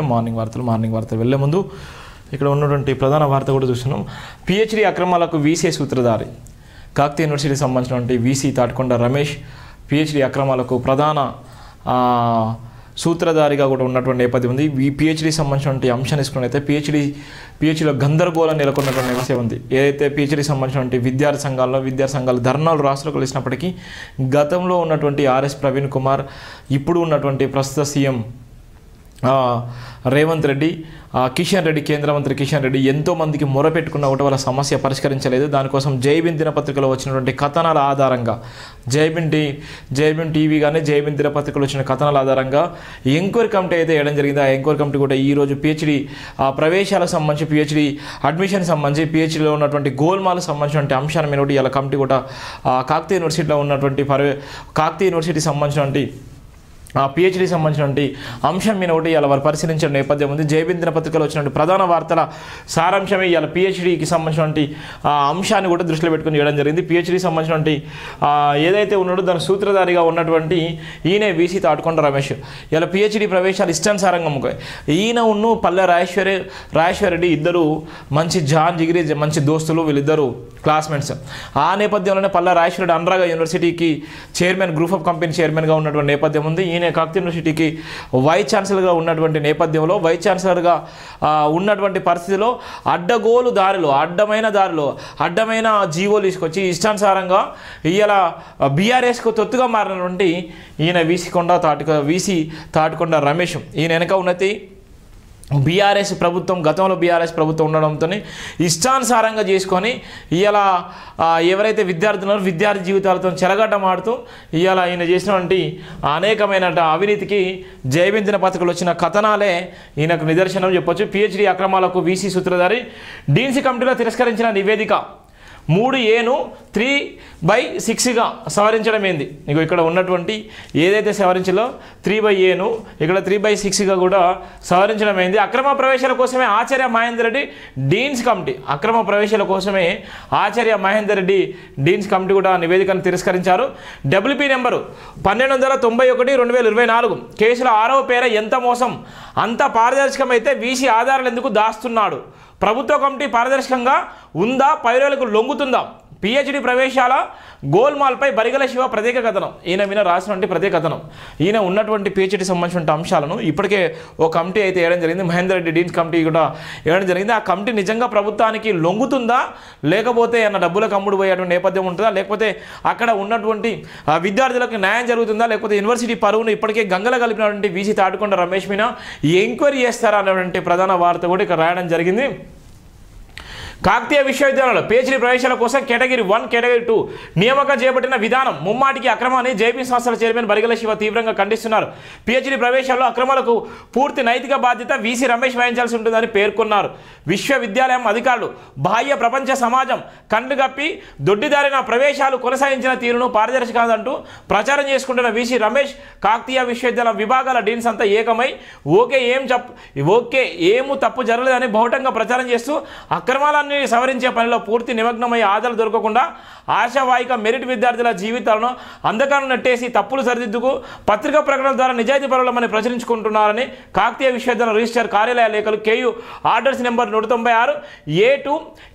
Morning వార్తలు వెళ్లే ముందు ఇక్కడ ఉన్నటువంటి ప్రధాన వార్త కూడా చూస్తున్నాం. పిహెచ్డి అక్రమాలకు వీసీ సూత్రధారి కాకతీయ యూనివర్సిటీకి సంబంధించినటువంటి వీసీ తాటికొండ రమేష్ పిహెచ్డి అక్రమాలకు ప్రధాన సూత్రధారిగా కూడా ఉన్నటువంటి నేపథ్యం ఉంది. ఈ పిహెచ్డీకి సంబంధించినటువంటి అంశాన్ని తీసుకున్నట్లయితే పిహెచ్డీలో గందరగోళం నెలకొన్నటువంటి విషయం ఉంది. ఏదైతే పిహెచ్డీకి సంబంధించినటువంటి విద్యార్థి సంఘాలు ధర్నాలు రాష్ట్రంలో కలిసినప్పటికీ గతంలో ఉన్నటువంటి ఆర్ఎస్ ప్రవీణ్ కుమార్, ఇప్పుడు ఉన్నటువంటి ప్రస్తుత సీఎం రేవంత్ రెడ్డి, కిషన్ రెడ్డి, కేంద్ర మంత్రి కిషన్ రెడ్డి ఎంతోమందికి మొరపెట్టుకున్న ఒకటి వాళ్ళ సమస్య పరిష్కరించలేదు. దానికోసం జైబిన్ దినపత్రికలో వచ్చినటువంటి కథనాల ఆధారంగా జైబిన్ టీవీ కానీ జైబిన్ దినపత్రికలో వచ్చిన కథనాల ఆధారంగా ఎంక్వైరీ కమిటీ అయితే వేయడం జరిగింది. ఆ ఎంక్వైరీ కమిటీ కూడా ఈరోజు పిహెచ్డి ప్రవేశాలకు సంబంధించి, పిహెచ్డి అడ్మిషన్ సంబంధించి, పిహెచ్డిలో ఉన్నటువంటి గోల్మాలకు సంబంధించినటువంటి అంశాన్ని మీద ఇలా కమిటీ కూడా కాకతీయ యూనివర్సిటీలో ఉన్నటువంటి కాకతీయ యూనివర్సిటీకి సంబంధించినటువంటి పిహెచ్డీకి సంబంధించినటువంటి అంశం మీద ఒకటి ఇలా వారు పరిశీలించిన నేపథ్యం ఉంది. జైబిన్ దినపత్రికలో వచ్చినటువంటి ప్రధాన వార్తల సారాంశమే ఇలా పిహెచ్డీకి సంబంధించినటువంటి అంశాన్ని కూడా దృష్టిలో పెట్టుకుని చేయడం జరిగింది. పిహెచ్డీకి సంబంధించినటువంటి ఏదైతే ఉన్నాడో దాని సూత్రధారిగా ఉన్నటువంటి ఈయన వీసీ తాటికొండ రమేష్ ఇలా పిహెచ్డీ ప్రవేశాలు ఇష్టానుసారంగా ఈయన ఉన్ను పల్లె రాజేశ్వరరెడ్డి ఇద్దరు మంచి దోస్తులు, వీళ్ళిద్దరు క్లాస్మేట్స్. ఆ నేపథ్యంలోనే పల్లె రాజేశ్వరరెడ్డి అనురాగ యూనివర్సిటీకి చైర్మన్, గ్రూప్ ఆఫ్ కంపెనీ చైర్మన్గా ఉన్నటువంటి నేపథ్యం ఉంది. ఈయన కాకతీయ యూనివర్సిటీకి వైస్ ఛాన్సలర్గా ఉన్నటువంటి నేపథ్యంలో, వైస్ ఛాన్సలర్గా ఉన్నటువంటి పరిస్థితిలో అడ్డమైన జీవోలు తీసుకొచ్చి ఇష్టానుసారంగా ఇవాళ బీఆర్ఎస్కు తొత్తుగా మారినటువంటి ఈయన వీసీ తాటికొండ రమేష్. ఈయన వెనక ఉన్నతి గతంలో బీఆర్ఎస్ ప్రభుత్వం ఉండడంతో ఇష్టానుసారంగా చేసుకొని ఇలా ఎవరైతే విద్యార్థి జీవితాలతో చెలగాటమాడుతూ ఇలా ఈయన చేసినటువంటి అనేకమైన అవినీతికి జైబిన్ దినపత్రికలు వచ్చిన కథనాలే ఈయనకు నిదర్శనం చెప్పొచ్చు. పిహెచ్డి అక్రమాలకు వీసీ సూత్రధారి డీన్సీ కమిటీలో తిరస్కరించిన నివేదిక 3A ను 3/6గా సవరించడం ఏంది. ఇక్కడ ఉన్నటువంటి ఏదైతే సవరించాలో 3/A ను ఇక్కడ 3/6గా కూడా సవరించడం అయింది. అక్రమ ప్రవేశాల కోసమే Acharya Mahender Reddy deans committee deans committee కూడా నివేదికను తిరస్కరించారు. WP నెంబరు 1291/2024 కేసులో 6వ పేర ఎంత మోసం, అంత పారదర్శకమైతే వీసీ ఆధారాలు ఎందుకు దాస్తున్నాడు? ప్రభుత్వ కమిటీ పారదర్శకంగా ఉందా, పైరోలకు లొంగుతుందా? పిహెచ్డి ప్రవేశాల గోల్మాల్పై బరిగల శివ ప్రత్యేక కథనం. ఈయన రాసినటువంటి ప్రత్యేక కథనం. ఈయన ఉన్నటువంటి పిహెచ్డి సంబంధించిన అంశాలను ఇప్పటికే ఓ కమిటీ అయితే వేయడం జరిగింది. మహేందర్ రెడ్డి డీన్స్ కమిటీ కూడా వేయడం జరిగింది. ఆ కమిటీ నిజంగా ప్రభుత్వానికి లొంగుతుందా, లేకపోతే అన్న డబ్బులకు అమ్ముడు పోయేటువంటి నేపథ్యం ఉంటుందా, లేకపోతే అక్కడ ఉన్నటువంటి విద్యార్థులకు న్యాయం జరుగుతుందా, లేకపోతే యూనివర్సిటీ పరువును ఇప్పటికే గంగల కలిపినటువంటి వీసీ తాటికొండ రమేష్ మీద ఎంక్వైరీ చేస్తారా అనేటువంటి ప్రధాన వార్త కూడా ఇక్కడ రాయడం జరిగింది. కాకతీయ విశ్వవిద్యాలయంలో పిహెచ్డీ ప్రవేశాల కోసం కేటగిరీ 1, కేటగిరీ 2 నియామకం చేపట్టిన విధానం ముమ్మాటికి అక్రమాన్ని జైబిన్ సంస్థల చైర్మన్ బరిగల శివ తీవ్రంగా ఖండిస్తున్నారు. పిహెచ్డీ ప్రవేశాల్లో అక్రమాలకు పూర్తి నైతిక బాధ్యత వీసీ రమేష్ వహించాల్సి ఉంటుందని పేర్కొన్నారు. విశ్వవిద్యాలయం అధికారులు బాహ్య ప్రపంచ సమాజం కండుగప్పి దొడ్డిదారిన ప్రవేశాలు కొనసాగించిన తీరును పారదర్శకంటూ ప్రచారం చేసుకుంటున్న వీసీ రమేష్ కాకతీయ విశ్వవిద్యాలయం విభాగాల డీన్స్ అంతా ఏకమై ఏమూ తప్పు జరగలేదని బహుటంగా ప్రచారం చేస్తూ అక్రమాలన్నీ సవరించే పనిలో పూర్తి నిమగ్నమై ఆధారాలు దొరకకుండా ఆశావాహిక మెరిట్ విద్యార్థుల జీవితాలను అంధకారం నెట్టేసి తప్పులు సరిదిద్దుకు పత్రికా ప్రకటనల ద్వారా నిజాయితీ పరులమని ప్రచురించుకుంటున్నారని కాకతీయ విశ్వవిద్యాలయం రిజిస్టర్ కార్యాలయ లేఖలు KU orders number 196 A2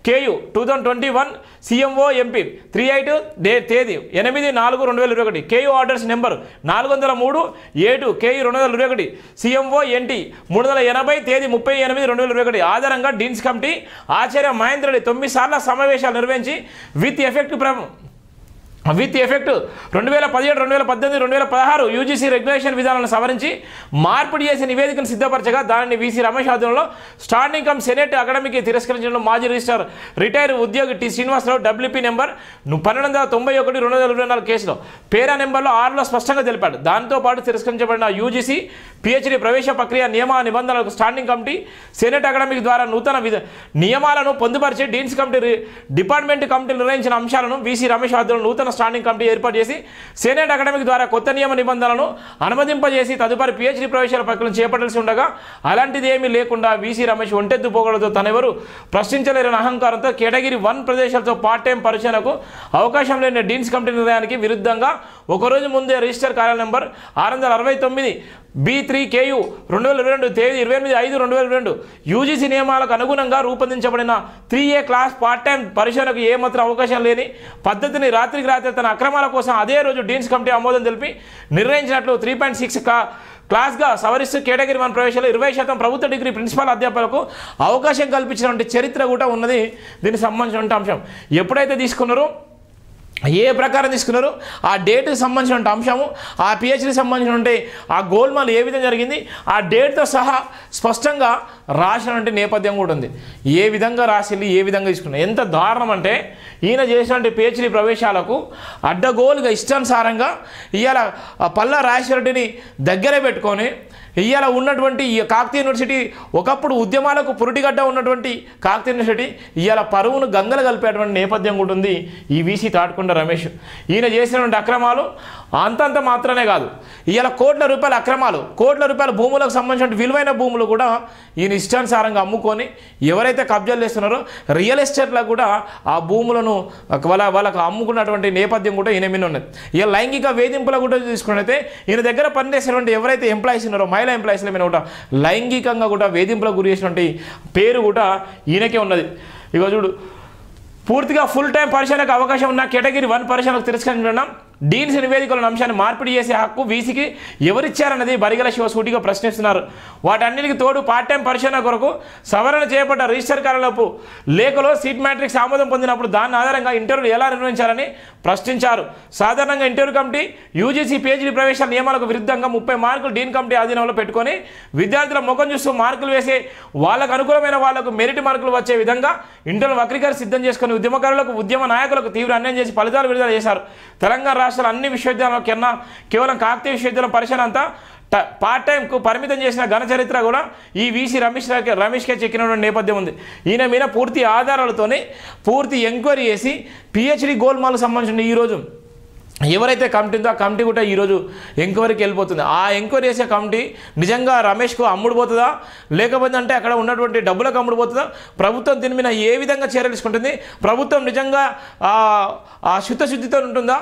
KU 2021 CMO MP 38 తేదీ 8/4/2021 KU orders number 403 A2 KU 2021 CMO NT 380 తేదీ 30/8/2021 ఆధారంగా డీన్స్ కమిటీ ఆచార్య మహేందర్ రెడ్డి 9 సార్ల సమావేశాలు నిర్వహించి విత్ ఎఫెక్ట్ 2017, 2018, 2016 UGC రెగ్యులేషన్ విధానాలను సవరించి మార్పిడి చేసి నివేదికను సిద్ధపరచగా దానిని వీసీ రమేష్ ఆధ్వర్యంలో స్టాండింగ్ కమ్ సెనేట్ అకాడమీకి తిరస్కరించడం మాజీ రిజిస్టర్ రిటైర్ ఉద్యోగి టి శ్రీనివాసరావు WP నెంబర్ 1291/2024 కేసులో పేరా నెంబర్లో 6లో స్పష్టంగా తెలిపాడు. దాంతోపాటు తిరస్కరించబడిన UGC పిహెచ్డి ప్రవేశ ప్రక్రియ నియమ నిబంధనలకు స్టాండింగ్ కమిటీ సెనేట్ అకాడమిక్ ద్వారా నూతన నియమాలను పొందుపరిచి డీన్స్ కమిటీ డిపార్ట్మెంట్ కమిటీలు నిర్ణయించిన అంశాలను వీసీ రమేష్ ఆధ్వర్యంలో నూతన స్టాండింగ్ కమిటీ ఏర్పాటు చేసి సెనేట్ అకాడమిక్ ద్వారా కొత్త నియమ నిబంధనలను అనుమతింపజేసి తదుపరి పిహెచ్డి ప్రవేశాల ప్రక్రియను చేపట్టాల్సి ఉండగా అలాంటిది ఏమీ లేకుండా వీసీ రమేష్ ఒంటెద్దు పోగలతో తనెవరు ప్రశ్నించలేరని అహంకారంతో కేటగిరీ 1 ప్రదేశాలతో పార్ట్ టైం పరిశీలనకు అవకాశం లేని డీన్స్ కమిటీ నిర్ణయానికి విరుద్ధంగా ఒకరోజు ముందే రిజిస్టర్ కార్యాలయం నెంబర్ 669 B3KU 2022 తేదీ 28/5/2022 యూజీసీ నియమాలకు అనుగుణంగా రూపొందించబడిన 3A క్లాస్ పార్ట్ టైం పరిశోధనకు ఏమాత్రం అవకాశం లేని పద్ధతిని రాత్రికి రాత్రి తన అక్రమాల కోసం అదే రోజు డీన్స్ కమిటీ ఆమోదం తెలిపి నిర్ణయించినట్లు 3.6 క్లాస్గా సవరిస్తూ కేటగిరీ 1 ప్రవేశాలు 20% ప్రభుత్వ డిగ్రీ ప్రిన్సిపల్ అధ్యాపకులకు అవకాశం కల్పించినటువంటి చరిత్ర కూడా ఉన్నది దీనికి సంబంధించిన అంశం. ఎప్పుడైతే తీసుకున్నారో ఏ ప్రకారం తీసుకున్నారు ఆ డేట్కి సంబంధించిన అంశము ఆ పిహెచ్డికి సంబంధించిన ఆ గోల్మాల్ ఏ విధంగా జరిగింది ఆ డేట్తో సహా స్పష్టంగా రాసినటువంటి నేపథ్యం కూడా ఉంది. ఏ విధంగా రాసింది ఏ విధంగా తీసుకున్నారు ఎంత దారుణం అంటే ఈయన చేసినటువంటి పిహెచ్డి ప్రవేశాలకు అడ్డగోలుగా ఇష్టానుసారంగా ఇవాళ పల్లా రాజశేఖరరెడ్డిని దగ్గరే పెట్టుకొని ఇవాళ ఉన్నటువంటి ఈ కాకతీయ యూనివర్సిటీ ఒకప్పుడు ఉద్యమాలకు పురుటిగడ్డ ఉన్నటువంటి కాకతీయ యూనివర్సిటీ ఇవాళ పరువును గంగలు కలిపేటువంటి నేపథ్యం కూడా ఉంది ఈ వీసీ తాటికొండ రమేష్. ఈయన చేసినటువంటి అక్రమాలు అంతంత మాత్రమే కాదు, ఇవాళ కోట్ల రూపాయల అక్రమాలు, కోట్ల రూపాయల భూములకు సంబంధించిన విలువైన భూములు కూడా ఈయన ఇష్టానుసారంగా అమ్ముకొని ఎవరైతే కబ్జాలు చేస్తున్నారో రియల్ ఎస్టేట్లకు కూడా ఆ భూములను వాళ్ళకు అమ్ముకున్నటువంటి నేపథ్యం కూడా ఈయన మీద ఉన్నది. ఇక లైంగిక వేధింపుల కూడా తీసుకున్నట్లయితే ఈయన దగ్గర పనిచేసినటువంటి ఎవరైతే ఎంప్లాయీస్ ఉన్నారో మహిళా ఎంప్లాయీస్ల మీద కూడా లైంగికంగా కూడా వేధింపులకు గురి చేసినటువంటి పేరు కూడా ఈయనకే ఉన్నది. ఇక చూడు పూర్తిగా ఫుల్ టైం పరిశోధనకు అవకాశం ఉన్న కేటగిరీ 1 పరిశోధనకు తిరస్కరించడం డీన్స్ నివేదికల అంశాన్ని మార్పిడి చేసే హక్కు వీసీకి ఎవరిచ్చారన్నది బరిగల శివ సూటిగా ప్రశ్నిస్తున్నారు. వాటన్నిటికి తోడు పార్ట్ టైం పరిశోధన కొరకు సవరణ చేయబడ్డ రిజిస్టర్ కార్యాలయపు లేఖలో సీట్ మ్యాట్రిక్స్ ఆమోదం పొందినప్పుడు దాని ఆధారంగా ఇంటర్వ్యూలు ఎలా నిర్వహించాలని ప్రశ్నించారు. సాధారణంగా ఇంటర్వ్యూ కమిటీ యూజీసీ పిహెచ్డీ ప్రవేశాల నియమాలకు విరుద్ధంగా 30 మార్కులు డీన్ కమిటీ ఆధీనంలో పెట్టుకొని విద్యార్థుల ముఖం చూస్తూ మార్కులు వేసే వాళ్ళకు అనుకూలమైన వాళ్లకు మెరిట్ మార్కులు వచ్చే విధంగా ఇంటర్వ్యూ వక్రీకరణ సిద్ధం చేసుకుని ఉద్యమకారులకు ఉద్యమ నాయకులకు తీవ్ర అన్యాయం చేసి ఫలితాలు విడుదల చేశారు. తెలంగాణ రాష్ట్రాల అన్ని విశ్వవిద్యాలయాల కన్నా కేవలం కాకతీయ విశ్వవిద్యాలయం పరిశోధన అంతా పార్ట్ టైంకు పరిమితం చేసిన ఘన చరిత్ర కూడా ఈ వీసీ రమేష్కే చెక్కినటువంటి నేపథ్యం ఉంది. ఈయన మీద పూర్తి ఆధారాలతోనే పూర్తి ఎంక్వైరీ చేసి పిహెచ్డి గోల్మాల్కు సంబంధించిన ఈరోజు ఎవరైతే కమిటీ ఉందో ఆ కమిటీ కూడా ఈరోజు ఎంక్వైరీకి వెళ్ళిపోతుంది. ఆ ఎంక్వైరీ చేసే కమిటీ నిజంగా రమేష్కు అమ్ముడుపోతుందా లేకపోతే అంటే అక్కడ ఉన్నటువంటి డబ్బులకు అమ్ముడుపోతుందా, ప్రభుత్వం దీని మీద ఏ విధంగా చర్యలు తీసుకుంటుంది, ప్రభుత్వం నిజంగా ఆ శుద్ధశుద్ధితో ఉంటుందా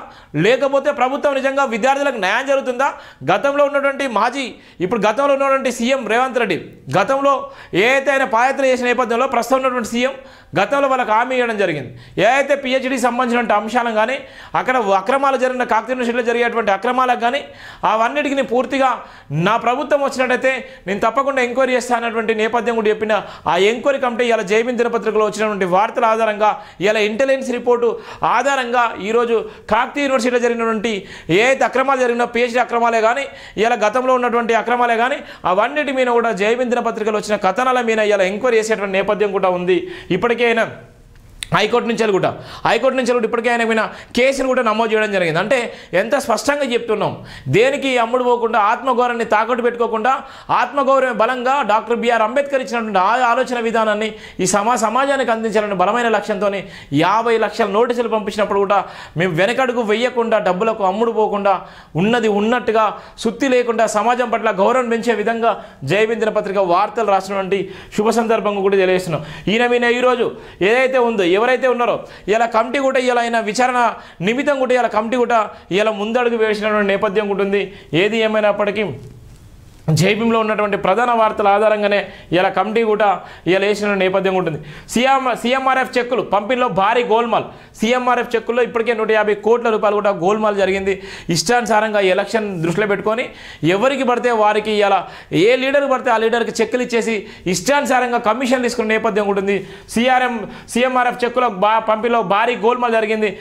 లేకపోతే ప్రభుత్వం నిజంగా విద్యార్థులకు న్యాయం జరుగుతుందా, గతంలో ఉన్నటువంటి ఇప్పుడు గతంలో ఉన్నటువంటి సీఎం రేవంత్ రెడ్డి గతంలో ఏదైతే ఆయన పాదయాత్ర చేసిన నేపథ్యంలో ప్రస్తుతం ఉన్నటువంటి సీఎం గతంలో వాళ్ళకి హామీ ఇవ్వడం జరిగింది. ఏదైతే పిహెచ్డీకి సంబంధించిన అంశాలను కానీ అక్కడ అక్రమాలు జరిగిన కాకతీయ యూనివర్సిటీలో జరిగేటువంటి అక్రమాలకు కానీ అవన్నిటికీ పూర్తిగా నా ప్రభుత్వం వచ్చినట్టయితే నేను తప్పకుండా ఎంక్వైరీ చేస్తానటువంటి నేపథ్యం కూడా చెప్పిన ఆ ఎంక్వైరీ కమిటీ ఇలా జైమిన్ దినపత్రికలో వచ్చినటువంటి వార్తల ఆధారంగా ఇలా ఇంటెలిజెన్స్ రిపోర్టు ఆధారంగా ఈరోజు కాకతీయ యూనివర్సిటీలో జరిగినటువంటి ఏదైతే అక్రమాలు జరిగినా పిహెచ్డీ అక్రమాలే కానీ ఇలా గతంలో ఉన్నటువంటి అక్రమాలే కానీ అవన్నిటి మీద కూడా జైమిన్ దినపత్రికలో వచ్చిన కథనాల మీద ఇలా ఎంక్వైరీ చేసేటువంటి నేపథ్యం కూడా ఉంది. ఇప్పటికే హైకోర్టు నుంచి కూడా ఇప్పటికే ఆయన మీద కేసును కూడా నమోదు చేయడం జరిగింది. అంటే ఎంత స్పష్టంగా చెప్తున్నాం, దేనికి అమ్ముడు పోకుండా ఆత్మగౌరవాన్ని తాకట్టు పెట్టుకోకుండా ఆత్మగౌరవం బలంగా డాక్టర్ బిఆర్ అంబేద్కర్ ఇచ్చినటువంటి ఆలోచన విధానాన్ని ఈ సమాజానికి అందించాలని బలమైన లక్ష్యంతో 50 లక్షల నోటీసులు పంపించినప్పుడు కూడా మేము వెనకడుగు వెయ్యకుండా డబ్బులకు అమ్ముడు పోకుండా ఉన్నది ఉన్నట్టుగా సుత్తి లేకుండా సమాజం పట్ల గౌరవం పెంచే విధంగా జైమిన్ దినపత్రిక వార్తలు రాసినటువంటి శుభ సందర్భంగా కూడా తెలియజేస్తున్నాం. ఈయన మీద ఈరోజు ఏదైతే ఉందో ఎవరైతే ఉన్నారో ఇలా కమిటీ కూడా ఇలా ఆయన విచారణ నిమిత్తం కూడా ఇలా కమిటీ కూడా ఇలా ముందడుగు వేసినటువంటి నేపథ్యం ఉంటుంది. ఏది ఏమైనప్పటికీ జైబీంలో ఉన్నటువంటి ప్రధాన వార్తల ఆధారంగానే ఇలా కమిటీ కూడా ఇలా వేసిన నేపథ్యం ఉంటుంది. సీఎంఆర్ఎఫ్ చెక్కులు పంపిణీలో భారీ గోల్మాల్. సీఎంఆర్ఎఫ్ చెక్కుల్లో ఇప్పటికే 150 కోట్ల రూపాయలు కూడా గోల్మాల్ జరిగింది. ఇష్టానుసారంగా ఎలక్షన్ దృష్టిలో పెట్టుకొని ఎవరికి పడితే వారికి ఇలా ఏ లీడర్కి పడితే ఆ లీడర్కి చెక్కులు ఇచ్చేసి ఇష్టానుసారంగా కమిషన్ తీసుకునే నేపథ్యం ఉంటుంది. సీఎంఆర్ఎఫ్ చెక్కుల పంపిణీలో భారీ గోల్మాల్ జరిగింది.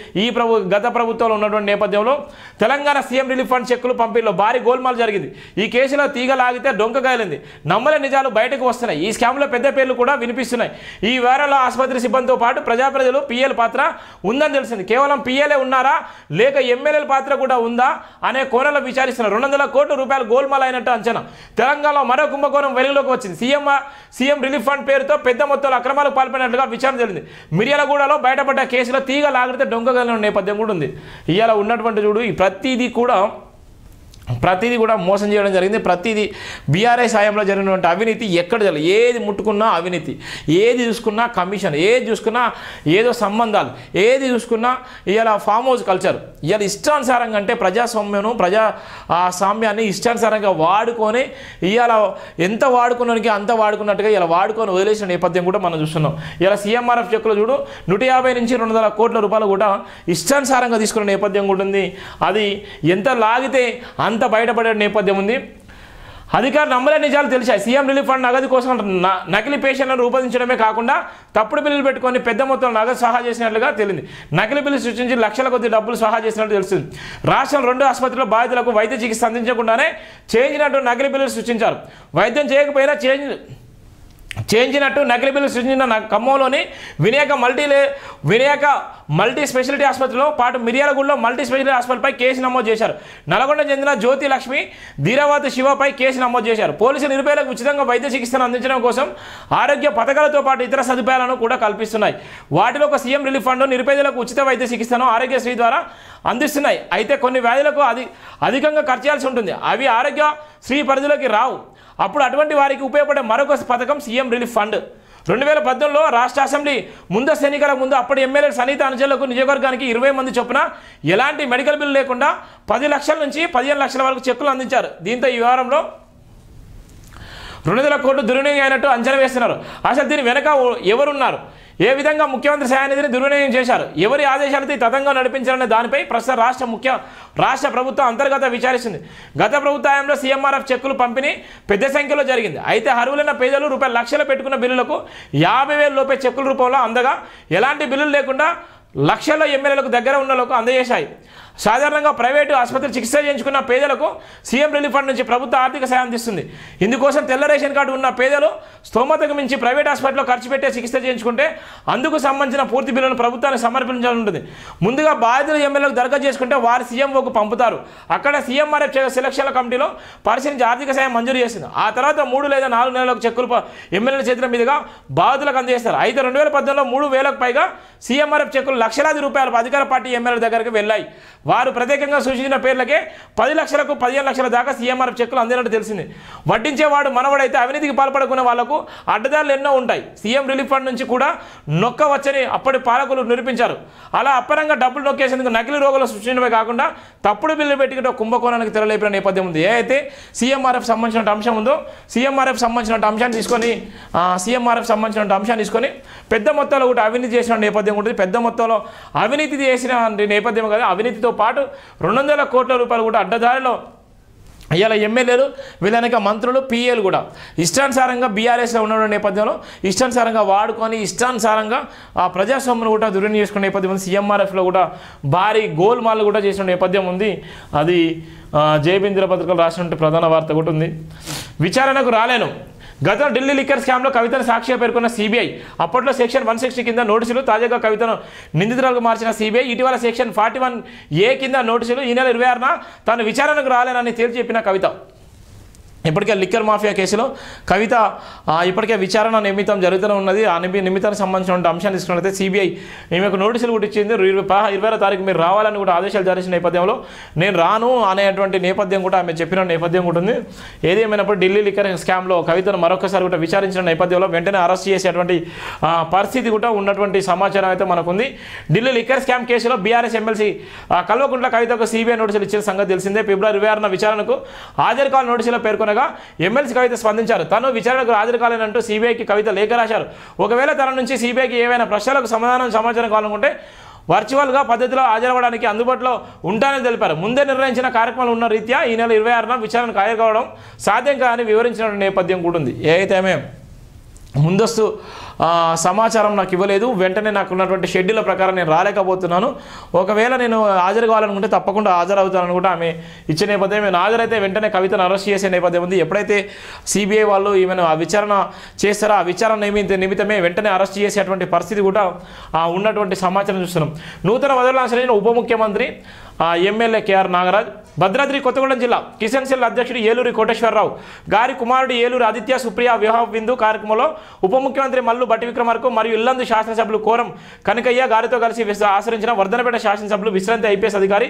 గత ప్రభుత్వంలో ఉన్నటువంటి నేపథ్యంలో తెలంగాణ సీఎం రిలీఫ్ ఫండ్ చెక్కులు పంపిణీలో భారీ గోల్మాల్ జరిగింది. ఈ కేసులో లాగితే డొంకగాయలింది. నమ్మల నిజాలు బయటకు వస్తున్నాయి. ఈ స్కామ్లో పెద్ద పేర్లు కూడా వినిపిస్తున్నాయి. ఈ వారంలో ఆసుపత్రి సిబ్బందితో పాటు ప్రజలు పిఎల్ పాత్ర ఉందని తెలిసింది. కేవలం పిఎల్ఏ ఉన్నారా లేక ఎమ్మెల్యేల పాత్ర కూడా ఉందా అనే కోణంలో విచారిస్తున్నారు. 200 కోట్ల రూపాయలు గోల్మాల్ అయినట్టు అంచనా. తెలంగాణలో మరో కుంభకోణం వెలుగులోకి వచ్చింది. సీఎం రిలీఫ్ ఫండ్ పేరుతో పెద్ద మొత్తంలో అక్రమాలకు పాల్పడినట్లుగా విచారణ జరిగింది. మిర్యాలగూడలో బయటపడ్డ కేసులో తీగ లాగితే డొంకగాలిన నేపథ్యం కూడా ఉంది. ఇవాళ ఉన్నటువంటి చూడు ఈ ప్రతిదీ కూడా ప్రతిదీ కూడా మోసం చేయడం జరిగింది. ప్రతిదీ బీఆర్ఎస్ హయాంలో జరిగినటువంటి అవినీతి ఎక్కడ జరగలేదు. ఏది ముట్టుకున్నా అవినీతి, ఏది చూసుకున్నా కమిషన్, ఏది చూసుకున్నా ఏదో సంబంధాలు, ఏది చూసుకున్నా ఇవాళ ఫామ్ హౌస్ కల్చర్. ఇవాళ ఇష్టానుసారంగా అంటే సామ్యాన్ని ఇష్టానుసారంగా వాడుకొని ఇవాళ ఎంత వాడుకున్నానికి అంత వాడుకున్నట్టుగా ఇలా వాడుకొని వదిలేసిన నేపథ్యం కూడా మనం చూస్తున్నాం. ఇలా సీఎంఆర్ఎఫ్ చెక్కులు చూడు 150 నుంచి 200 కోట్ల రూపాయలు కూడా ఇష్టానుసారంగా తీసుకున్న నేపథ్యం కూడా ఉంది. అది ఎంత లాగితే అంత బయటపడే నేపథ్యం ఉంది. అధికారులు నమ్మలే నిజాలు తెలిసాయి. సీఎం రిలీఫ్ ఫండ్ నగదు కోసం నకిలీ పేషెంట్లను రూపొందించడమే కాకుండా తప్పుడు బిల్లులు పెట్టుకొని పెద్ద మొత్తంలో నగదు సహా చేసినట్లుగా తెలిసింది. నకిలీ బిల్లు సృష్టించి లక్షల కొద్ది డబ్బులు సహా చేసినట్టు తెలుస్తుంది. రాష్ట్రం 2 ఆసుపత్రుల్లో బాధితులకు వైద్య చికిత్స అందించకుండానే చేయించినట్టు నకిలీ బిల్లులు సృష్టించారు. వైద్యం చేయకపోయినా చేయించినట్టు నకిలీ బిల్లు సృష్టించిన ఖమ్మంలోని వినాయక మల్టీ స్పెషాలిటీ ఆసుపత్రిలో పాటు మిర్యాలగూడలో మల్టీ స్పెషాలిటీ హాస్పిటల్పై కేసు నమోదు చేశారు. నల్గొండ చెందిన జ్యోతి లక్ష్మి, ధీరావతి శివపై కేసు నమోదు చేశారు. పోలీసులు నిరుపేదలకు ఉచితంగా వైద్య చికిత్సను అందించడం కోసం ఆరోగ్య పథకాలతో పాటు ఇతర సదుపాయాలను కూడా కల్పిస్తున్నాయి. వాటిలో ఒక సీఎం రిలీఫ్ ఫండ్ నిరుపేదలకు ఉచిత వైద్య చికిత్సను ఆరోగ్యశ్రీ ద్వారా అందిస్తున్నాయి. అయితే కొన్ని వ్యాధులకు అధికంగా ఖర్చు చేయాల్సి ఉంటుంది. అవి ఆరోగ్యశ్రీ పరిధిలోకి రావు. అప్పుడు అటువంటి వారికి ఉపయోగపడే మరొక పథకం సీఎం రిలీఫ్ ఫండ్. 2018లో రాష్ట్ర అసెంబ్లీ ముందస్తు ఎన్నికల ముందు అప్పటి ఎమ్మెల్యే సనీత అనుచరులకు నియోజకవర్గానికి 20 మంది చొప్పున ఎలాంటి మెడికల్ బిల్లు లేకుండా 10 లక్షల నుంచి 15 లక్షల వరకు చెక్కులు అందించారు. దీంతో ఈ వ్యవహారంలో 200 కోట్లు దుర్వినియోగం అయినట్టు అంచనా వేస్తున్నారు. అసలు దీని వెనక ఎవరున్నారు? ఏ విధంగా ముఖ్యమంత్రి సహాయనిధిని దుర్వినియోగం చేశారు? ఎవరి ఆదేశాలతో తతంగా నడిపించాలనే దానిపై ప్రస్తుత రాష్ట్ర ప్రభుత్వం అంతర్గత విచారిస్తుంది. గత ప్రభుత్వంలో సీఎంఆర్ఎఫ్ చెక్కులు పంపిణీ పెద్ద సంఖ్యలో జరిగింది. అయితే అర్హులైన పేదలు లక్షలు పెట్టుకున్న బిల్లులకు 50,000 లోపే చెక్కుల రూపంలో అందగా ఎలాంటి బిల్లులు లేకుండా లక్షల్లో ఎమ్మెల్యేలకు దగ్గర ఉన్నలకు అందజేశాయి. సాధారణంగా ప్రైవేటు ఆసుపత్రి చికిత్స చేయించుకున్న పేదలకు సీఎం రిలీఫ్ ఫండ్ నుంచి ప్రభుత్వ ఆర్థిక సాయం అందిస్తుంది. ఇందుకోసం తెల్ల రేషన్ కార్డు ఉన్న పేదలు స్తోమతకు మించి ప్రైవేట్ హాస్పిటల్లో ఖర్చు పెట్టే చికిత్స చేయించుకుంటే అందుకు సంబంధించిన పూర్తి బిల్లును ప్రభుత్వానికి సమర్పించాల్సి ఉంటుంది. ముందుగా బాధితులు ఎమ్మెల్యేలకు దరఖాస్తు చేసుకుంటే వారు సీఎంఓకు పంపుతారు. అక్కడ సీఎంఆర్ఎఫ్ సెలక్షన్ల కమిటీలో పరిశీలించి ఆర్థిక సాయం మంజూరు చేస్తుంది. ఆ తర్వాత 3 లేదా 4 నెలలకు చెక్కులు ఎమ్మెల్యేల చేతుల మీదుగా బాధితులకు అందజేస్తారు. అయితే 2018లో 3,000కు పైగా సీఎంఆర్ఎఫ్ చెక్కులు లక్షలాది రూపాయలు అధికార పార్టీ ఎమ్మెల్యేల దగ్గరకు వెళ్ళాయి. వారు ప్రత్యేకంగా సూచించిన పేర్లకే 10 లక్షలకు 15 లక్షల దాకా సీఎంఆర్ఎఫ్ చెక్కులు అందినట్టు తెలిసింది. వడ్డించేవాడు మనవడైతే అవినీతికి పాల్పడుకునే వాళ్లకు అడ్డదారులు ఎన్నో ఉంటాయి. సీఎం రిలీఫ్ ఫండ్ నుంచి కూడా నొక్కవచ్చని అప్పటి పాలకులు నిరూపించారు. అలా అప్పరంగా డబ్బులు నొక్కేసేందుకు నకిలీ రోగులు సృష్టించడమే కాకుండా తప్పుడు బిల్లు పెట్టుకుంటే కుంభకోణానికి తెరలేపిన నేపథ్యం ఉంది. అయితే సీఎంఆర్ఎఫ్ సంబంధించిన అంశం ఉందో సీఎంఆర్ఎఫ్ సంబంధించిన అంశాన్ని తీసుకొని పెద్ద మొత్తంలో కూడా అవినీతి చేసిన నేపథ్యం ఉంటుంది. పెద్ద మొత్తంలో అవినీతి చేసిన నేపథ్యం కదా. అవినీతితో పాటు 200 కోట్ల రూపాయలు కూడా అడ్డదారిలో ఇవాళ ఎమ్మెల్యేలు వీళ్ళనిక మంత్రులు పిఏలు కూడా ఇష్టానుసారంగా బీఆర్ఎస్లో ఉన్న నేపథ్యంలో ఇష్టానుసారంగా వాడుకొని ఇష్టానుసారంగా ఆ ప్రజాస్వామ్యం కూడా దుర్వినియోగం చేసుకునే నేపథ్యం ఉంది. సీఎంఆర్ఎఫ్లో కూడా భారీ గోల్మాల్ కూడా చేసిన నేపథ్యం ఉంది. అది జయబింద్ర పత్రికలు రాసినటువంటి ప్రధాన వార్త కూడా ఉంది. విచారణకు రాలేను. గతంలో ఢిల్లీ లిక్కర్ స్కామ్లో కవితను సాక్షిగా పేర్కొన్న సిబిఐ అప్పట్లో సెక్షన్ 160 కింద నోటీసులు, తాజాగా కవితను నిందితురాలుగా మార్చిన సిబిఐ ఇటీవల సెక్షన్ 41A కింద నోటీసులు. ఈ నెల 26న తాను విచారణకు రాలేనని తేల్చి చెప్పిన కవిత ఇప్పటికే లిక్కర్ మాఫియా కేసులో కవిత ఇప్పటికే విచారణ నిమిత్తం జరుగుతూనే ఉన్నది. ఆ నిమిత్తానికి సంబంధించిన అంశాన్ని తీసుకున్నట్లయితే సిబిఐ ఈమెకు నోటీసులు కూడా ఇచ్చింది. 26వ తారీఖు మీరు రావాలని కూడా ఆదేశాలు జారీ చేసిన నేపథ్యంలో నేను రాను అనేటువంటి నేపథ్యం కూడా ఆమె చెప్పిన నేపథ్యం కూడా ఉంది. ఏదేమైనప్పుడు ఢిల్లీ లిక్కర్ స్కామ్లో కవితను మరొకసారి కూడా విచారించిన నేపథ్యంలో వెంటనే అరెస్ట్ చేసేటువంటి పరిస్థితి కూడా ఉన్నటువంటి సమాచారం అయితే మనకుంది. ఢిల్లీ లిక్కర్ స్కామ్ కేసులో బీఆర్ఎస్ ఎమ్మెల్సీ కల్వకుంట్ల కవితకు సిబిఐ నోటీసులు ఇచ్చిన సంగతి తెలిసిందే. ఫిబ్రవరి 26న విచారణకు హాజరు కావాలని నోటీసులో పేర్కొన్న ఎమ్మెల్సీ కవిత స్పందించారు. తను విచారణకు హాజరు కాలేనంటూ సిబిఐకి కవిత లేఖ రాశారు. ఒకవేళ తన నుంచి సిబిఐకి ఏవైనా ప్రశ్నలకు సమాచారం కావాలనుకుంటే వర్చువల్గా పద్ధతిలో హాజరవ్వడానికి అందుబాటులో ఉంటానని తెలిపారు. ముందే నిర్ణయించిన కార్యక్రమాలు ఉన్న రీత్యా ఈ నెల 26న విచారణకు హాజరు కావడం సాధ్యం కాదని వివరించిన నేపథ్యం కూడా ఉంది. ఏదైతే ముందస్తు సమాచారం నాకు ఇవ్వలేదు, వెంటనే నాకు ఉన్నటువంటి షెడ్యూల్ ప్రకారం నేను రాలేకపోతున్నాను, ఒకవేళ నేను హాజరు కావాలనుకుంటే తప్పకుండా హాజరవుతానని కూడా ఆమె ఇచ్చే నేపథ్యం. నేను హాజరైతే వెంటనే కవితను అరెస్ట్ చేసే నేపథ్యం ఉంది. ఎప్పుడైతే సిబిఐ వాళ్ళు ఈమెను ఆ విచారణ చేస్తారో ఆ విచారణ నిమిత్తమే వెంటనే అరెస్ట్ చేసేటువంటి పరిస్థితి కూడా ఉన్నటువంటి సమాచారం చూస్తున్నాం. నూతన పదవులను ఆశ్రయించిన ఉప ముఖ్యమంత్రి ఎమ్మెల్యే కేఆర్ నాగరాజ్, భద్రాద్రి కొత్తగూడెం జిల్లా కిసాన్ సెల్ అధ్యక్షుడు ఏలూరి కోటేశ్వరరావు గారి కుమారుడు ఏలూరి ఆదిత్య సుప్రియ వివాహ విందు కార్యక్రమంలో ఉప ముఖ్యమంత్రి మల్లు రాములు భట్టి విక్రమార్క మరియు ఇల్లందు శాసనసభ్యులు కోరం కనకయ్య గారితో కలిసి ఆశ్రయించిన వర్ధనపేట శాసనసభ్యులు విశ్రాంతి ఐపీఎస్ అధికారి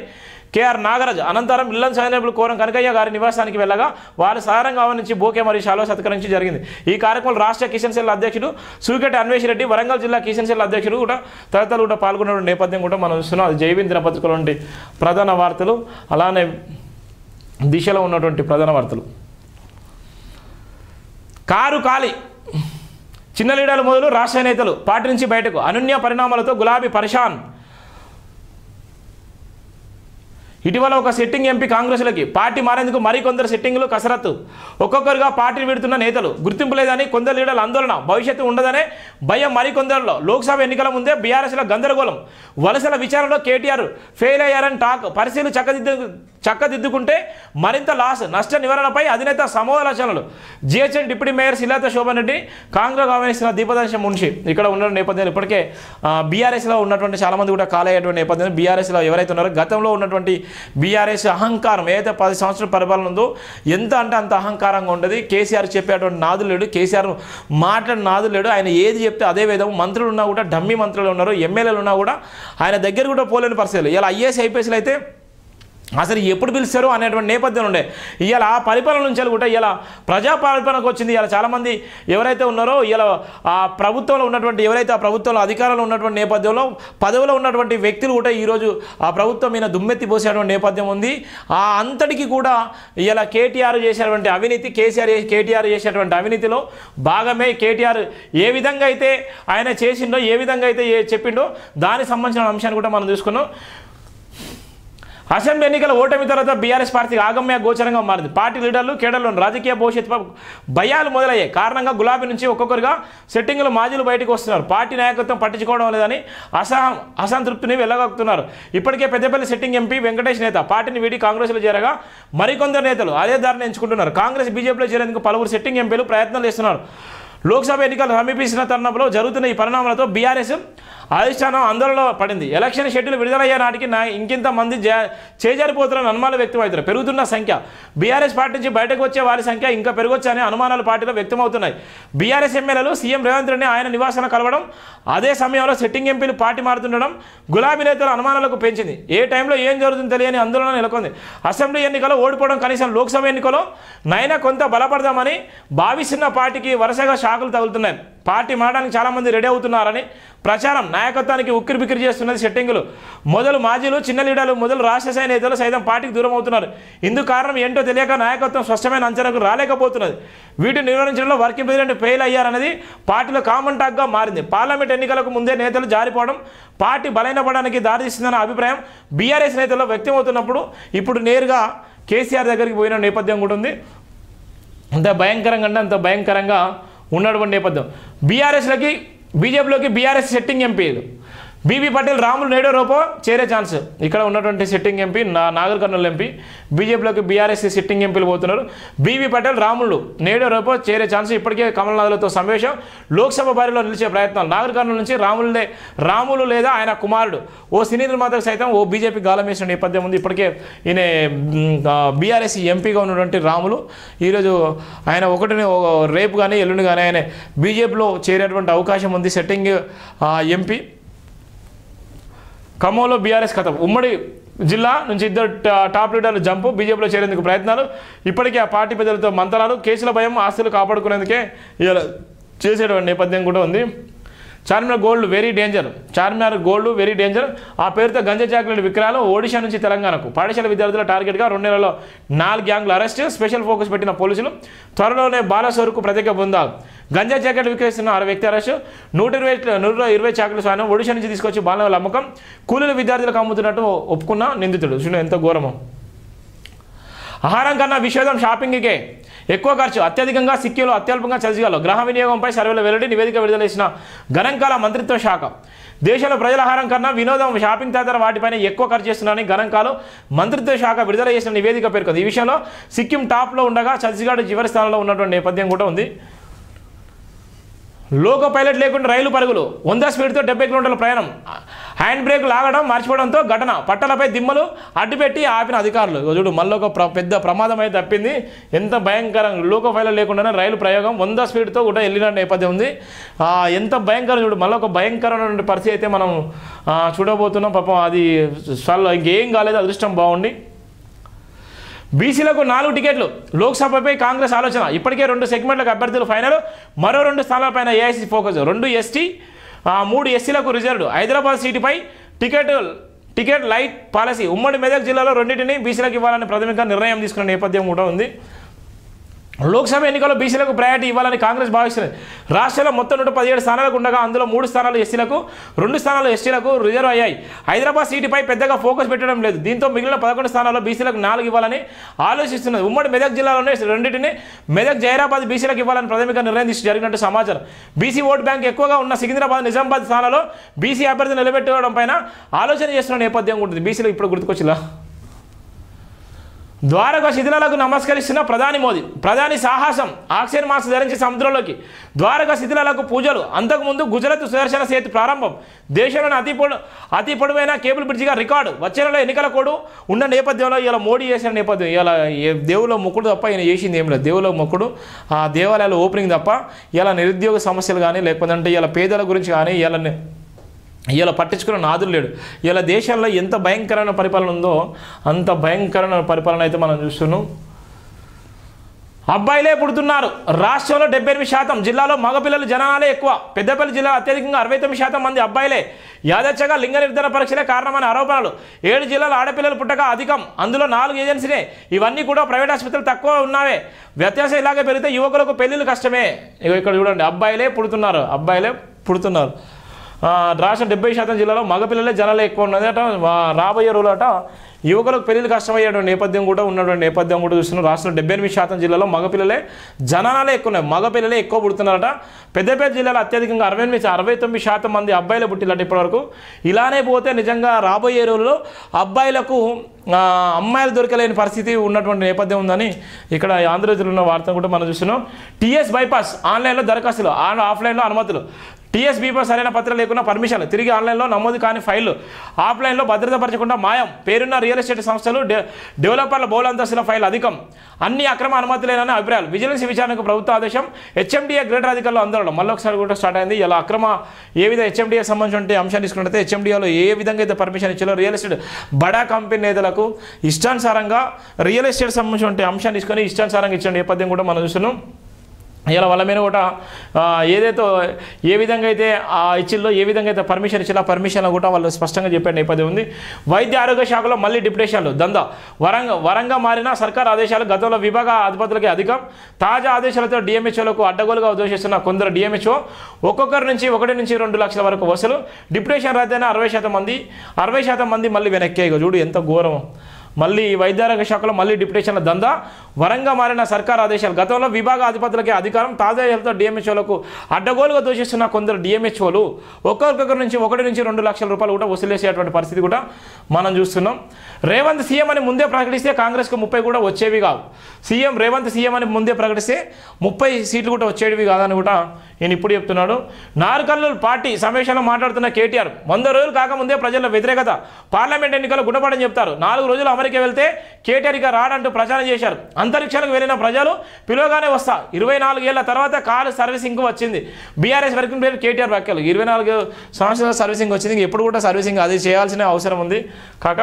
కేఆర్ నాగరాజ్ అనంతరం ఇల్లందు శాసనసభ్యులు కోరం కనకయ్య గారి నివాసానికి వెళ్ళగా వారు సాధారణంగా ఆహ్వానించి బోకే మరియు శాలువా సత్కరించి జరిగింది. ఈ కార్యక్రమంలో రాష్ట్ర కిషన్ సెల్ అధ్యక్షుడు సూకెటి అన్వేష్ రెడ్డి, వరంగల్ జిల్లా కిషన్ సెల్ అధ్యక్షుడు కూడా తదితరులు కూడా పాల్గొన్న నేపథ్యం కూడా మనం చూస్తున్నాం. అది జైవిన్ దినపత్రికలో ఉండే ప్రధాన వార్తలు. అలానే దిశలో ఉన్నటువంటి ప్రధాన వార్తలు. కారు ఖాళీ, చిన్న లీడర్లు మొదలు రాష్ట్ర నేతలు పార్టీ నుంచి బయటకు, అనూహ్య పరిణామాలతో గులాబీ పరేషాన్. ఇటీవల ఒక సిట్టింగ్ ఎంపీ కాంగ్రెస్లోకి, పార్టీ మారేందుకు మరికొందరు సిట్టింగ్లు కసరత్తు, ఒక్కొక్కరుగా పార్టీ విడుతున్న నేతలు, గుర్తింపు లేదని కొందరు లీడర్ల ఆందోళన, భవిష్యత్తు ఉండదనే భయం మరికొందరిలో, లోక్సభ ఎన్నికల ముందే బీఆర్ఎస్లో గందరగోళం, వలసల విచారణలో కేటీఆర్ ఫెయిల్ అయ్యారని టాక్, పరిస్థితులు చక్కదిద్దుకుంటే మరింత లాస్, నష్ట నివారణపై అధినేత సమాలోచనలు, జిహెచ్ఎం డిప్యూటీ మేయర్ శిలాత శోభన్ రెడ్డి కాంగ్రెస్ ఆహ్వానిస్తున్న దీపదర్శన మున్షి. ఇక్కడ ఉన్న నేపథ్యంలో ఇప్పటికే బీఆర్ఎస్లో ఉన్నటువంటి చాలామంది కూడా కాలయ్యేటువంటి నేపథ్యంలో బీఆర్ఎస్లో ఎవరైతే ఉన్నారో గతంలో ఉన్నటువంటి బీఆర్ఎస్ అహంకారం ఏదైతే 10 సంవత్సరాల పరిపాలన ఉందో ఎంత అంటే అంత అహంకారంగా ఉండదు. కేసీఆర్ చెప్పేటువంటి నాదులు లేడు, కేసీఆర్ మాట్లాడిన నాదులు లేడు. ఆయన ఏది చెప్తే అదే విధం. మంత్రులు ఉన్నా కూడా డమ్మీ మంత్రులు ఉన్నారు, ఎమ్మెల్యేలు ఉన్నా కూడా ఆయన దగ్గర కూడా పోలేని పరిస్థితులు. ఇలా ఐఏఎస్ ఐపీఎస్లు అయితే అసలు ఎప్పుడు పిలుస్తారు అనేటువంటి నేపథ్యం ఉండే. ఇవాళ ఆ పరిపాలన నుంచి కూడా ఇలా ప్రజా పరిపాలనకు వచ్చింది. ఇలా చాలామంది ఎవరైతే ఉన్నారో ఇలా ఆ ప్రభుత్వంలో ఉన్నటువంటి ఎవరైతే ఆ ప్రభుత్వంలో అధికారంలో ఉన్నటువంటి నేపథ్యంలో పదవిలో ఉన్నటువంటి వ్యక్తులు కూడా ఈరోజు ఆ ప్రభుత్వం మీద దుమ్మెత్తి పోసేటువంటి నేపథ్యం ఉంది. ఆ అంతటికి కూడా ఇలా కేటీఆర్ చేసేటువంటి అవినీతి, కేటీఆర్ చేసేటువంటి అవినీతిలో భాగమే. కేటీఆర్ ఏ విధంగా అయితే ఆయన చేసిండో, ఏ విధంగా అయితే చెప్పిండో దానికి సంబంధించిన అంశాన్ని కూడా మనం చూసుకున్నాం. అసెంబ్లీ ఎన్నికల ఓటమి తర్వాత బీఆర్ఎస్ పార్టీ ఆగమ్య గోచరంగా మారింది. పార్టీ లీడర్లు కేడర్లను రాజకీయ భవిష్యత్తు భయాలు మొదలయ్యాయి. కారణంగా గులాబీ నుంచి ఒక్కొక్కరుగా సెట్టింగ్లు మాజీలు బయటకు వస్తున్నారు. పార్టీ నాయకత్వం పట్టించుకోవడం లేదని అసంతృప్తిని వెళ్ళగక్కుతున్నారు. ఇప్పటికే పెద్దపల్లి సెట్టింగ్ ఎంపీ వెంకటేష్ నేత పార్టీని వీడి కాంగ్రెస్లో చేరగా మరికొందరు నేతలు అదే దారిని ఎంచుకుంటున్నారు. కాంగ్రెస్ బీజేపీలో చేరేందుకు పలువురు సెట్టింగ్ ఎంపీలు ప్రయత్నాలు చేస్తున్నారు. లోక్సభ ఎన్నికలు సమీపిస్తున్న తరుణంలో జరుగుతున్న ఈ పరిణామాలతో బీఆర్ఎస్ అధిష్టానం ఆందోళనలో పడింది. ఎలక్షన్ షెడ్యూల్ విడుదలయ్యే నాటికి ఇంకింత మంది చేజారిపోతున్న అనుమానాలు వ్యక్తమవుతున్నాయి. పెరుగుతున్న సంఖ్య బీఆర్ఎస్ పార్టీ నుంచి బయటకు వచ్చే వారి సంఖ్య ఇంకా పెరగొచ్చనే అనుమానాలు పార్టీలో వ్యక్తమవుతున్నాయి. బీఆర్ఎస్ ఎమ్మెల్యేలు సీఎం రేవంత్ రెడ్డిని ఆయన నివాసాన్ని కలవడం, అదే సమయంలో సెట్టింగ్ ఎంపీలు పార్టీ మారుతుండడం గులాబీ నేతల అనుమానాలకు పెంచింది. ఏ టైంలో ఏం జరుగుతుందో తెలియని ఆందోళన నెలకొంది. అసెంబ్లీ ఎన్నికల్లో ఓడిపోవడం కనీసం లోక్సభ ఎన్నికల్లో నైనా కొంత బలపడదామని భావిస్తున్న పార్టీకి వరుసగా షాకులు తగులుతున్నాయి. పార్టీ మారడానికి చాలామంది రెడీ అవుతున్నారని ప్రచారం, నాయకత్వానికి ఉక్కిరి బిక్కిరి చేస్తున్నది సెట్టింగులు. మొదలు మాజీలు, చిన్న లీడర్లు మొదలు రాష్ట్ర స్థాయి నేతలు సైతం పార్టీకి దూరం అవుతున్నారు. ఇందుకు కారణం ఏంటో తెలియక నాయకత్వం స్పష్టమైన అంచనాకు రాలేకపోతున్నది. వీటిని నిర్వహించడంలో వర్కింగ్ ప్రెసిడెంట్ ఫెయిల్ అయ్యారనేది పార్టీలో కామన్ టాక్గా మారింది. పార్లమెంట్ ఎన్నికలకు ముందే నేతలు జారిపోవడం పార్టీ బలహీనపడడానికి దారితీస్తుందన్న అభిప్రాయం బీఆర్ఎస్ నేతల్లో వ్యక్తమవుతున్నప్పుడు ఇప్పుడు నేరుగా కేసీఆర్ దగ్గరికి పోయిన నేపథ్యం కూడా ఉంది. అంత భయంకరంగా అంటే అంత భయంకరంగా ఉన్నటువంటి నేపథ్యం. బీఆర్ఎస్లోకి బీజేపీలోకి బీఆర్ఎస్ సెట్టింగ్ ఎంపీలు బీబీ పటేల్ రాములు నేడో రేపో చేరే ఛాన్స్. ఇక్కడ ఉన్నటువంటి sitting MP Nagar Kurnool MP, బీజేపీలోకి బీఆర్ఎస్ సిట్టింగ్ ఎంపీలు పోతున్నారు. బీబీ పటేల్ రాములు నేడో రేపో చేరే ఛాన్స్. ఇప్పటికే కమల్నాథ్లతో సమావేశం, లోక్సభ బరిలో నిలిచే ప్రయత్నాలు. నాగర్ కర్నూలు నుంచి రాములు లేదా ఆయన కుమారుడు ఓ సినీ నిర్మాతకు సైతం ఓ బీజేపీ గాలం వేసిన నేపథ్యం ఉంది. ఇప్పటికే ఈయన బీఆర్ఎస్ ఎంపీగా ఉన్నటువంటి రాములు ఈరోజు ఆయన రేపు కానీ ఎల్లుండి కానీ ఆయన బీజేపీలో చేరేటువంటి అవకాశం ఉంది. Setting MP. ఖమ్మంలో బీఆర్ఎస్ కథం, ఉమ్మడి జిల్లా నుంచి ఇద్దరు టాప్ లీడర్లు జంపు, బీజేపీలో చేరేందుకు ప్రయత్నాలు. ఇప్పటికే ఆ పార్టీ పెద్దలతో మంతనాలు, కేసుల భయం, ఆస్తులు కాపాడుకునేందుకే ఇలా చేసేటువంటి నేపథ్యం కూడా ఉంది. Charminar gold very danger, Charminar gold very danger. ఆ పేరుతో గంజా చాక్లెట్ విక్రయాలు ఒడిషా నుంచి తెలంగాణకు. పాఠశాల విద్యార్థుల టార్గెట్గా 2 నెలల్లో 4 గ్యాంగ్లు అరెస్ట్, స్పెషల్ ఫోకస్ పెట్టిన పోలీసులు. త్వరలోనే బాలసోరుకు ప్రత్యేక బృందాలు. గంజా చాక్లెట్ విక్రయిస్తున్న 6 వ్యక్తి అరెస్టు. 120 చాక్లెట్ సాయం ఒడిషా నుంచి తీసుకొచ్చి బాలల అమ్మకం. కూలీల విద్యార్థులకు అమ్ముతున్నట్టు ఒప్పుకున్న నిందితుడు. చూడండి ఎంత ఘోరమో. ఆహారం కన్నా విషేదం షాపింగ్కే ఎక్కువ ఖర్చు, అత్యధికంగా సిక్కింలో, అత్యల్పంగా ఛత్తీస్గఢ్లో. గ్రహ వినియోగంపై సర్వేలో వెల్లడి, నివేదిక విడుదల చేసిన గణాంకాల మంత్రిత్వ శాఖ. దేశంలో ప్రజల ఆహారం కన్నా వినోదం, షాపింగ్ తదితర వాటిపైన ఎక్కువ ఖర్చు చేస్తున్నారని గణాంకాలు మంత్రిత్వ శాఖ విడుదల చేసిన నివేదిక పేర్కొంది. ఈ విషయంలో సిక్కిం టాప్లో ఉండగా ఛత్తీస్గఢ్ చివరి స్థానంలో ఉన్నటువంటి నేపథ్యం కూడా ఉంది. లోకో పైలట్ లేకుండా రైలు పరుగులు, 100 స్పీడ్తో 70 కిలోమీటర్ల ప్రయాణం. హ్యాండ్ బ్రేక్ లాగడం మర్చిపోవడంతో ఘటన, పట్టలపై దిమ్మలు అడ్డుపెట్టి ఆపిన అధికారులు. చూడు మళ్ళీ ఒక పెద్ద ప్రమాదం అయితే తప్పింది. ఎంత భయంకరంగా లోకో ఫైలర్ లేకుండానే రైలు ప్రయోగం 100 స్పీడ్తో కూడా వెళ్ళిన నేపథ్యం ఉంది. ఎంత భయంకరం చూడు, మళ్ళీ ఒక భయంకరమైన పరిస్థితి అయితే మనం చూడబోతున్నాం. పాపం అది ఇంకేం కాలేదు, అదృష్టం బాగుండి. బీసీలకు 4 టికెట్లు, లోక్సభపై కాంగ్రెస్ ఆలోచన. ఇప్పటికే 2 సెగ్మెంట్లకు అభ్యర్థులు ఫైనల్, మరో 2 స్థానాలపైన ఏఐసీ ఫోకస్. 2 ఎస్టీ 3 ఎస్సీలకు రిజర్వ్డ్. హైదరాబాద్ సీటుపై టికెట్ లైట్ పాలసీ. ఉమ్మడి మెదక్ జిల్లాలో 2టిని బీసీలకు ఇవ్వాలని ప్రాథమిక నిర్ణయం తీసుకున్న నేపథ్యం కూడా ఉంది. లోక్సభ ఎన్నికల్లో బీసీలకు ప్రయారిటీ ఇవ్వాలని కాంగ్రెస్ భావిస్తుంది. రాష్ట్రంలో మొత్తం 117 స్థానాలకు ఉండగా అందులో 3 స్థానాలు ఎస్సీలకు, 2 స్థానాలు ఎస్టీలకు రిజర్వ్ అయ్యాయి. హైదరాబాద్ సీటుపై పెద్దగా ఫోకస్ పెట్టడం లేదు. దీంతో మిగిలిన 11 స్థానాల్లో బీసీలకు 4 ఇవ్వాలని ఆలోచిస్తున్నది. ఉమ్మడి మెదక్ జిల్లాలోనే 2టిని మెదక్ జైరాబాద్ బీసీలకు ఇవ్వాలని ప్రాథమిక నిర్ణయం తీసి జరిగినట్టు సమాచారం. బీసీ ఓటు బ్యాంక్ ఎక్కువగా ఉన్న సికింద్రాబాద్, నిజామాబాద్ స్థానాల్లో బీసీ అభ్యర్థి నిలబెట్టడం పైన ఆలోచన చేస్తున్న నేపథ్యం ఉంటుంది. బీసీలకు ఇప్పుడు గుర్తుకొచ్చిలా. ద్వారకా శిథిలాలకు నమస్కరిస్తున్న ప్రధాని మోదీ. ప్రధాని సాహసం, ఆక్సిజన్ మాస్క్ ధరించి సముద్రంలోకి. ద్వారకా శిథిలాలకు పూజలు. అంతకుముందు గుజరాత్ సుదర్శన సేతు ప్రారంభం. దేశంలోని అతి పొడవైన కేబుల్ బ్రిడ్జిగా రికార్డు. వచ్చే నెల ఎన్నికల కోడ్ ఉన్న నేపథ్యంలో ఇలా మోడీ చేసిన నేపథ్యం, ఇలా దేవుళ్ళ మొక్కుడు తప్ప ఈయన చేసింది ఏం లేదు. దేవుళ్ళ మొక్కుడు, ఆ దేవాలయాల ఓపెనింగ్ తప్ప ఇలా నిరుద్యోగ సమస్యలు కానీ, లేకపోతే ఇలా పేదల గురించి కానీ ఇలా పట్టించుకున్న నాదులు లేడు. ఇలా దేశంలో ఎంత భయంకరమైన పరిపాలన ఉందో అంత భయంకరమైన పరిపాలన అయితే మనం చూస్తున్నాం. అబ్బాయిలే పుడుతున్నారు. రాష్ట్రంలో 78%, జిల్లాలో మగపిల్లలు జనాలే ఎక్కువ. పెద్దపల్లి జిల్లా అత్యధికంగా 69% మంది అబ్బాయిలే. యాదచ్చగా లింగ నిర్ధారణ పరీక్షలే కారణమైన ఆరోపణలు. 7 జిల్లాలో ఆడపిల్లలు పుట్టక అధికం, అందులో 4 ఏజెన్సీనే. ఇవన్నీ కూడా ప్రైవేట్ ఆసుపత్రులు తక్కువ ఉన్నావే. వ్యత్యాసం ఇలాగే పెరిగితే యువకులకు పెళ్ళిళ్ళు కష్టమే. ఇక్కడ చూడండి, అబ్బాయిలే పుడుతున్నారు. రాష్ట్రం 70% జిల్లాలో మగపిల్లలే జనాలు ఎక్కువ ఉన్నది అట. రాబోయే రోజులట యువకులకు పెళ్లిలు కష్టమయ్యేటువంటి నేపథ్యం కూడా ఉన్నటువంటి నేపథ్యం కూడా చూస్తున్నాం. రాష్ట్రంలో 78% జిల్లాలో మగపిల్లలే జనాలే ఎక్కువ ఉన్నాయి, మగపిల్లలే ఎక్కువ పుడుతున్నారట. పెద్దపేట జిల్లాలో అత్యధికంగా 69% మంది అబ్బాయిలే పుట్టినట్టు ఇప్పటివరకు. ఇలానే పోతే నిజంగా రాబోయే రోజుల్లో అబ్బాయిలకు అమ్మాయిలు దొరకలేని పరిస్థితి ఉన్నటువంటి నేపథ్యం ఉందని ఇక్కడ ఆంధ్రజ్యోతిలో ఉన్న వార్తను కూడా మనం చూస్తున్నాం. టీఎస్ బైపాస్, ఆన్లైన్లో దరఖాస్తులు, ఆఫ్లైన్లో అనుమతులు. టీఎస్ బైపాస్ సరైన పత్రం లేకుండా పర్మిషన్లు, తిరిగి ఆన్లైన్లో నమోదు కాని ఫైళ్లు, ఆఫ్లైన్లో భద్రతపరచకుండా మాయం. పేరున్న రియల్ ఎస్టేట్ సంస్థలు, డెవలపర్ల బహుళంతస్తుల ఫైల్ అధికం. అన్ని అక్రమ అనుమతులేనని అభిప్రాయాలు. విజిలెన్స్ విచారణకు ప్రభుత్వ ఆదేశం. హెచ్ఎండిఏ గ్రేటర్ అధికారులు ఆందోళన. మళ్ళొకసారి కూడా స్టార్ట్ అయింది. ఇలా అక్రమ ఏ విధంగా హెచ్ఎండిఏ సంబంధించిన అంశాన్ని తీసుకున్నట్లయితే హెచ్ఎండిఏలో ఏ విధంగా అయితే పర్మిషన్ ఇచ్చారో రియల్ ఎస్టేట్ బడా కంపెనీ నేతలకు ఇష్టానుసారంగా రియల్ ఎస్టేట్ సంబంధించిన అంశాన్ని తీసుకొని ఇష్టానుసారంగా ఇచ్చిన నేపథ్యం కూడా మనం చూస్తున్నాం. ఇలా వాళ్ళ మీద కూడా ఏదైతే ఏ విధంగా అయితే ఇచ్చిల్లో ఏ విధంగా అయితే పర్మిషన్ ఇచ్చినా పర్మిషన్లో కూడా వాళ్ళు స్పష్టంగా చెప్పే నేపథ్యం ఉంది. వైద్య ఆరోగ్య శాఖలో మళ్ళీ డిప్యుటేషన్లు దందా. వరంగా మారిన సర్కార్ ఆదేశాలు. గతంలో విభాగ అధిపతులకే అధికం. తాజా ఆదేశాలతో డిఎంహెచ్ఓలకు అడ్డగోలుగా ఉద్దేశిస్తున్న కొందరు డిఎంహెచ్ఓ ఒక్కొక్కరి నుంచి 1 నుంచి 2 లక్షల వరకు వసూలు. డిప్యుటేషన్ రద్దయిన 60% మంది మళ్ళీ వెనక్కే. చూడు ఎంత ఘోరం. మళ్ళీ వైద్యారోగ్య శాఖలో మళ్ళీ డిప్యుటేషన్ల దందా. వరంగా మారిన సర్కార్ ఆదేశాలు. గతంలో విభాగ అధిపతులకే అధికారం. తాజా డిఎంహెచ్ఓలకు అడ్డగోలుగా దోషిస్తున్న కొందరు డిఎంహెచ్ఓలు ఒక్కొక్కరి నుంచి 1 నుంచి 2 లక్షల రూపాయలు కూడా వసూలు చేసేటువంటి పరిస్థితి కూడా మనం చూస్తున్నాం. రేవంత్ సీఎం అని ముందే ప్రకటిస్తే కాంగ్రెస్కు 30 కూడా వచ్చేవి కావు. రేవంత్ సీఎం అని ముందే ప్రకటిస్తే 30 సీట్లు కూడా వచ్చేవి కాదని కూడా నేను ఇప్పుడు చెప్తున్నాడు. నార్కర్నూలు పార్టీ సమావేశంలో మాట్లాడుతున్న కేటీఆర్ 100 రోజులు కాకముందే ప్రజల వ్యతిరేకత. పార్లమెంట్ ఎన్నికల్లో గుణపడని చెప్తారు. 4 రోజులు అమెరికా వెళ్తే కేటీఆర్ ఇక రాడంటూ ప్రచారం చేశారు. అంతరిక్షానికి వెళ్ళిన ప్రజలు పిలువగానే వస్తా. 24 ఏళ్ల తర్వాత కారు సర్వీసింగ్ వచ్చింది. బీఆర్ఎస్ వర్కింగ్ ప్రెసిడెంట్ కేటీఆర్ వ్యాఖ్యలు. 24 సంవత్సరాల సర్వీసింగ్ వచ్చింది. ఎప్పుడు కూడా సర్వీసింగ్ అది చేయాల్సిన అవసరం ఉంది కాక.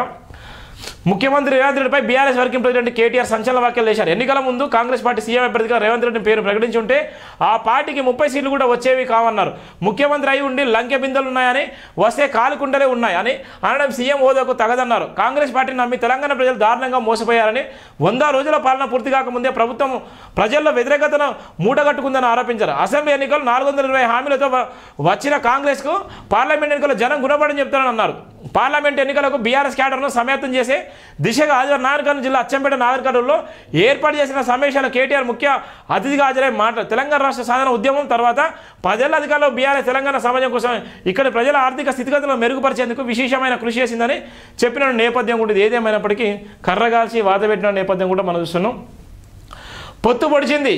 ముఖ్యమంత్రి రేవంత్ రెడ్డిపై బీఆర్ఎస్ వర్కింగ్ ప్రెసిడెంట్ కేటీఆర్ సంచలన వ్యాఖ్యలు చేశారు. ఎన్నికల ముందు కాంగ్రెస్ పార్టీ సీఎం అభ్యర్థిగా రేవంత్ రెడ్డి పేరు ప్రకటించి ఉంటే ఆ పార్టీకి 30 సీట్లు కూడా వచ్చేవి కావన్నారు. ముఖ్యమంత్రి అయి ఉండి లంకె బిందెలు ఉన్నాయని, వస్తే కాలుకుండలే ఉన్నాయని అనడం సీఎం హోదాకు తగదన్నారు. కాంగ్రెస్ పార్టీని నమ్మి తెలంగాణ ప్రజలు దారుణంగా మోసపోయారని, 100 రోజుల పాలన పూర్తి కాకముందే ప్రభుత్వం ప్రజల్లో వ్యతిరేకతను మూటగట్టుకుందని ఆరోపించారు. అసెంబ్లీ ఎన్నికలు 420 హామీలతో వచ్చిన కాంగ్రెస్కు పార్లమెంట్ ఎన్నికల్లో జనం గుణపడని చెప్తారని అన్నారు. పార్లమెంట్ ఎన్నికలకు బీఆర్ఎస్ క్యాడర్ను సమాయత్తం చేసే దిశగా నాగర్ జిల్లా అచ్చంపేట నాగర్కర్నూలులో ఏర్పాటు చేసిన సమావేశాల కేటీఆర్ ముఖ్య అతిథిగా హాజరై మాట్లాడు. తెలంగాణ రాష్ట్ర సాధన ఉద్యమం తర్వాత 10 ఏళ్ల అధికారంలో బీఆర్ఎస్ తెలంగాణ సమాజం కోసం ఇక్కడి ప్రజల ఆర్థిక స్థితిగతులను మెరుగుపరిచేందుకు విశేషమైన కృషి చేసిందని చెప్పిన నేపథ్యం కూడా ఏదేమైనప్పటికీ కర్రగాల్చి వాత పెట్టిన నేపథ్యం కూడా మనం చూస్తున్నాం. పొత్తు పొడిచింది.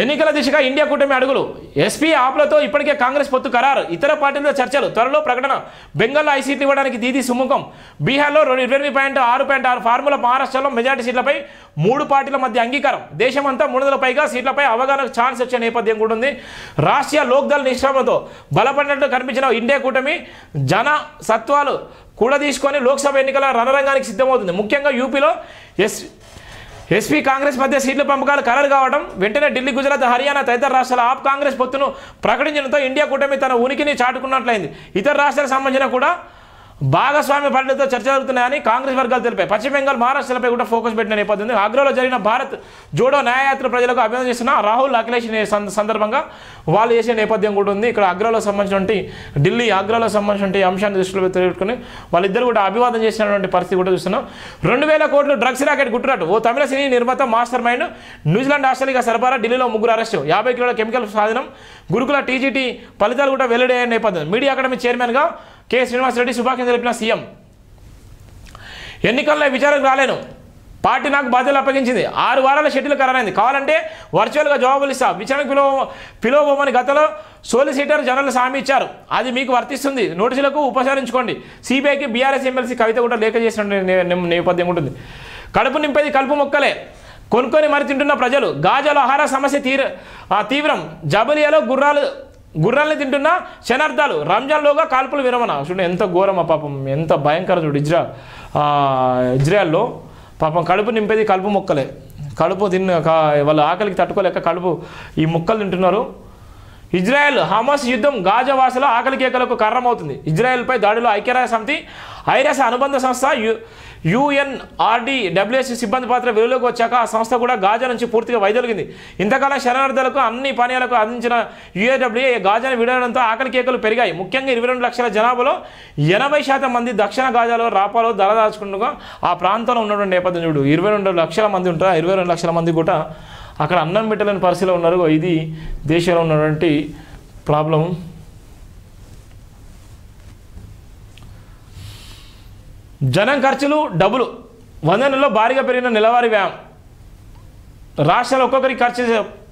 ఎన్నికల దిశగా ఇండియా కూటమి అడుగులు. ఎస్పీ ఆప్లతో ఇప్పటికే కాంగ్రెస్ పొత్తు ఖరారు. ఇతర పార్టీలతో చర్చలు, త్వరలో ప్రకటన. బెంగాల్లో 5 సీట్లు ఇవ్వడానికి దీదీ సుముఖం. బీహార్లో 28.6 ఫార్ములా. మహారాష్ట్రలో మెజార్టీ సీట్లపై 3 పార్టీల మధ్య అంగీకారం. దేశమంతా 300 పైగా సీట్లపై అవగాహనకు ఛాన్స్ వచ్చే నేపథ్యం కూడా ఉంది. రాష్ట్రీయ లోక్దళ్ నిష్క్రమణతో బలపడినట్టు కనిపించిన ఇండియా కూటమి జన సత్వాలు కూడా తీసుకొని లోక్సభ ఎన్నికల రణరంగానికి సిద్ధమవుతుంది. ముఖ్యంగా యూపీలో ఎస్పీ కాంగ్రెస్ మధ్య సీట్ల పంపకాలు ఖరారు కావడం, వెంటనే ఢిల్లీ, గుజరాత్, హర్యానా తదితర రాష్ట్రాల ఆప్ కాంగ్రెస్ పొత్తును ప్రకటించడంతో ఇండియా కూటమి తన ఉనికిని చాటుకున్నట్లయింది. ఇతర రాష్ట్రాలకు సంబంధించిన కూడా భాగస్వామ్య పార్టీలతో చర్చ జరుగుతున్నాయని కాంగ్రెస్ వర్గాలు తెలిపాయి. పశ్చిమ బెంగాల్, మహారాష్ట్రలపై కూడా ఫోకస్ పెట్టిన నేపథ్యం. ఆగ్రాలో జరిగిన భారత్ జోడో న్యాయయాత్ర ప్రజలకు అభినందన చేస్తున్న రాహుల్, అఖిలేష్ సందర్భంగా వాళ్ళు చేసే నేపథ్యం కూడా ఉంది. ఇక్కడ ఆగ్రాలో సంబంధించినటువంటి ఢిల్లీ, ఆగ్రాలో సంబంధించినటువంటి అంశాన్ని దృష్టిలో పెట్టుకుని వాళ్ళిద్దరు కూడా అభివాదం చేసినటువంటి పరిస్థితి కూడా చూస్తున్నాం. 2000 కోట్లు డ్రగ్స్ రాకెట్ గుట్టురాటు. ఓ తమిళ సినీ నిర్మాత మాస్టర్ మైండ్ న్యూజిలాండ్, ఆస్ట్రేలియా సరఫరా. ఢిల్లీలో 3 అరెస్టు. 50 కిలోల కెమికల్ స్వాధీనం. గురుకుల టీజీటీ ఫలితాలు కూడా వెల్లడయ్యే నేపథ్యం. మీడియా అకాడమీ చైర్మన్గా కె శ్రీనివాసరెడ్డి శుభాకాంక్షలు తెలిపిన సీఎం. ఎన్నికల్లో విచారణకు రాలేను, పార్టీ నాకు బాధ్యతలు అప్పగించింది. 6 వారాల షెడ్యూల్ ఖరారైంది. కావాలంటే వర్చువల్గా జవాబులు ఇస్తా. విచారణకు పిలువబోమని గతంలో సోలిసిటర్ జనరల్ హామీ ఇచ్చారు. అది మీకు వర్తిస్తుంది. నోటీసులకు ఉపసంహరించుకోండి. సిబిఐకి బీఆర్ఎస్ ఎమ్మెల్సీ కవిత కూడా లేఖ చేసిన నేపథ్యం ఉంటుంది. కడుపు నింపేది కలుపు మొక్కలే, కొనుక్కొని మరి తింటున్న ప్రజలు. గాజాలో ఆహార సమస్య తీవ్రం. జబలియాలో గుర్రాల్ని తింటున్న శనార్థాలు. రంజాన్లోగా కాల్పులు విరమణ. చూడండి ఎంత ఘోరమా పాపం, ఎంత భయంకరం. చూడు ఇజ్రాయెల్లో పాపం కడుపు నింపేది కలుపు మొక్కలే. కడుపు వాళ్ళ ఆకలికి తట్టుకోలేక కడుపు ఈ మొక్కలు తింటున్నారు. ఇజ్రాయెల్ హమాస్ యుద్ధం గాజా వాసుల ఆకలి కేకలకు కారణమవుతుంది. ఇజ్రాయెల్పై దాడిలో ఐక్యరాజ్య సమితి, ఐరాస అనుబంధ సంస్థ UNRWS సిబ్బంది పాత్ర వెలుగులోకి వచ్చాక ఆ సంస్థ కూడా గాజా నుంచి పూర్తిగా వైదొలిగింది. ఇంతకాలం శరణార్థులకు అన్ని పానీయాలకు అందించిన UAWA గాజాను విడడంతో ఆకలి కేకలు పెరిగాయి. ముఖ్యంగా 22 లక్షల జనాభాలో 80% మంది దక్షిణ గాజాలో, రాపాలో దళదాచుకుంటూ ఆ ప్రాంతంలో ఉన్నటువంటి నేపథ్యం చూడు. 22 లక్షల మంది ఉంటారు. 22 లక్షల మంది కూడా అక్కడ అన్నం పెట్టలేని పరిస్థితిలో ఉన్నారు. ఇది దేశంలో ఉన్నటువంటి ప్రాబ్లం. జనం ఖర్చులు, డబ్బులు. 100 నెలల్లో భారీగా పెరిగిన నెలవారీ వ్యయం. రాష్ట్రాలు ఒక్కొక్కరికి ఖర్చు.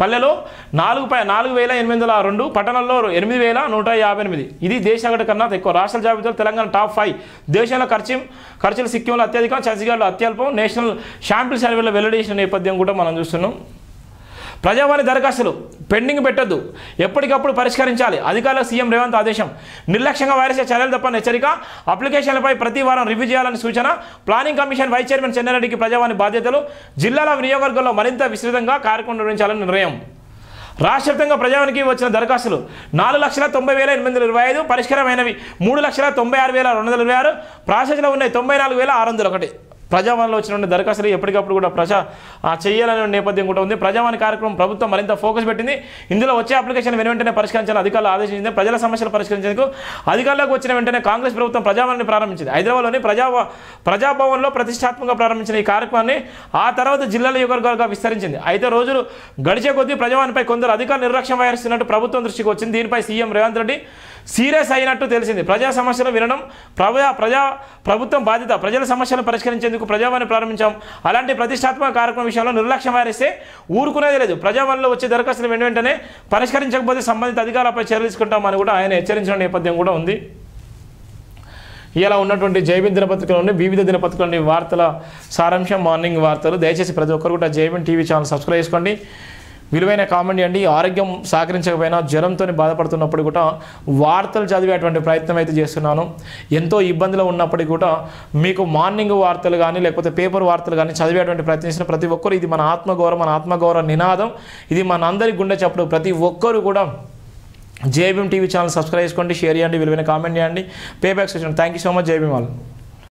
పల్లెలో 4,802, పట్టణాల్లో 8,158. ఇది దేశగత కన్నా ఎక్కువ. రాష్ట్రాల జాబితాలో తెలంగాణ టాప్ 5. దేశంలో ఖర్చులు సిక్కింలో అత్యధికం, ఛత్తీస్గఢ్లో అత్యల్పం. నేషనల్ శాంపిల్ సర్వేలో వెల్లడి చేసిన నేపథ్యం కూడా మనం చూస్తున్నాం. ప్రజావాణి దరఖాస్తులు పెండింగ్ పెట్టొద్దు, ఎప్పటికప్పుడు పరిష్కరించాలి. అధికారులకు సీఎం రేవంత్ ఆదేశం. నిర్లక్ష్యంగా వైరస్ చర్యలు తప్పని హెచ్చరిక. అప్లికేషన్లపై ప్రతి వారం రివ్యూ చేయాలని సూచన. ప్లానింగ్ కమిషన్ వైస్ చైర్మన్ చెన్నారెడ్డికి ప్రజావాణి బాధ్యతలు. జిల్లాల నియోజకవర్గాల్లో మరింత విస్తృతంగా కార్యక్రమం నిర్వహించాలని నిర్ణయం. రాష్ట్రవ్యాప్తంగా ప్రజావానికి వచ్చిన దరఖాస్తులు 4,90,825. పరిష్కారమైనవి 3,96,226. ప్రాసెస్లో ఉన్నాయి 94,601. ప్రజావాణిలో వచ్చిన దరఖాస్తులు ఎప్పటికప్పుడు కూడా చేయాలనే నేపథ్యం కూడా ఉంది. ప్రజావాణి కార్యక్రమం ప్రభుత్వం మరింత ఫోకస్ పెట్టింది. ఇందులో వచ్చే అప్లికేషన్ వెంటనే పరిష్కరించాలని అధికారులు ఆదేశించింది. ప్రజల సమస్యలు పరిష్కరించేందుకు అధికారులకు వచ్చిన వెంటనే కాంగ్రెస్ ప్రభుత్వం ప్రజావాణిని ప్రారంభించింది. హైదరాబాద్లోని ప్రజాభవన్లో ప్రతిష్టాత్మకంగా ప్రారంభించిన ఈ కార్యక్రమాన్ని ఆ తర్వాత జిల్లాల నియోజకవర్గాలుగా విస్తరించింది. అయితే రోజులు గడిచే కొద్దీ ప్రజావాణిపై కొందరు అధికారులు నిర్లక్ష్యం వహిస్తున్నట్టు ప్రభుత్వం దృష్టికి వచ్చింది. దీనిపై సీఎం రేవంత్ రెడ్డి సీరియస్ అయినట్టు తెలిసింది. ప్రజా సమస్యలు వినడం ప్రభుత్వం బాధ్యత. ప్రజల సమస్యలను పరిష్కరించేందుకు ప్రజావాణి ప్రారంభించాం. అలాంటి ప్రతిష్టాత్మక కార్యక్రమం విషయంలో నిర్లక్ష్యం వహిస్తే ఊరుకునేది లేదు. ప్రజావాణిలో వచ్చే దరఖాస్తులు వెంటనే పరిష్కరించకపోతే సంబంధిత అధికారులపై చర్యలు తీసుకుంటామని కూడా ఆయన హెచ్చరించిన నేపథ్యం కూడా ఉంది. ఇలా ఉన్నటువంటి జైబీన్ దినపత్రికలోని వివిధ దినపత్రికలోని వార్తల సారాంశం, మార్నింగ్ వార్తలు. దయచేసి ప్రతి ఒక్కరు కూడా జైబీన్ టీవీ ఛానల్ సబ్స్క్రైబ్ చేసుకోండి. విలువైన కామెంట్ చేయండి. ఆరోగ్యం సహకరించకపోయినా జ్వరంతో బాధపడుతున్నప్పుడు కూడా వార్తలు చదివేటువంటి ప్రయత్నం అయితే చేస్తున్నాను. ఎంతో ఇబ్బందిలో ఉన్నప్పటికీ కూడా మీకు మార్నింగ్ వార్తలు కానీ లేకపోతే పేపర్ వార్తలు కానీ చదివేటువంటి ప్రయత్నం చేసిన ప్రతి ఒక్కరు, ఇది మన ఆత్మగౌరవ నినాదం. ఇది మన అందరి గుండె చప్పుడు. ప్రతి ఒక్కరు కూడా జేబీఎం టీవీ ఛానల్ సబ్స్క్రైబ్ చేసుకోండి, షేర్ చేయండి, విలువైన కామెంట్ చేయండి. Pay back session. Thank you so much. JBM వాళ్ళు.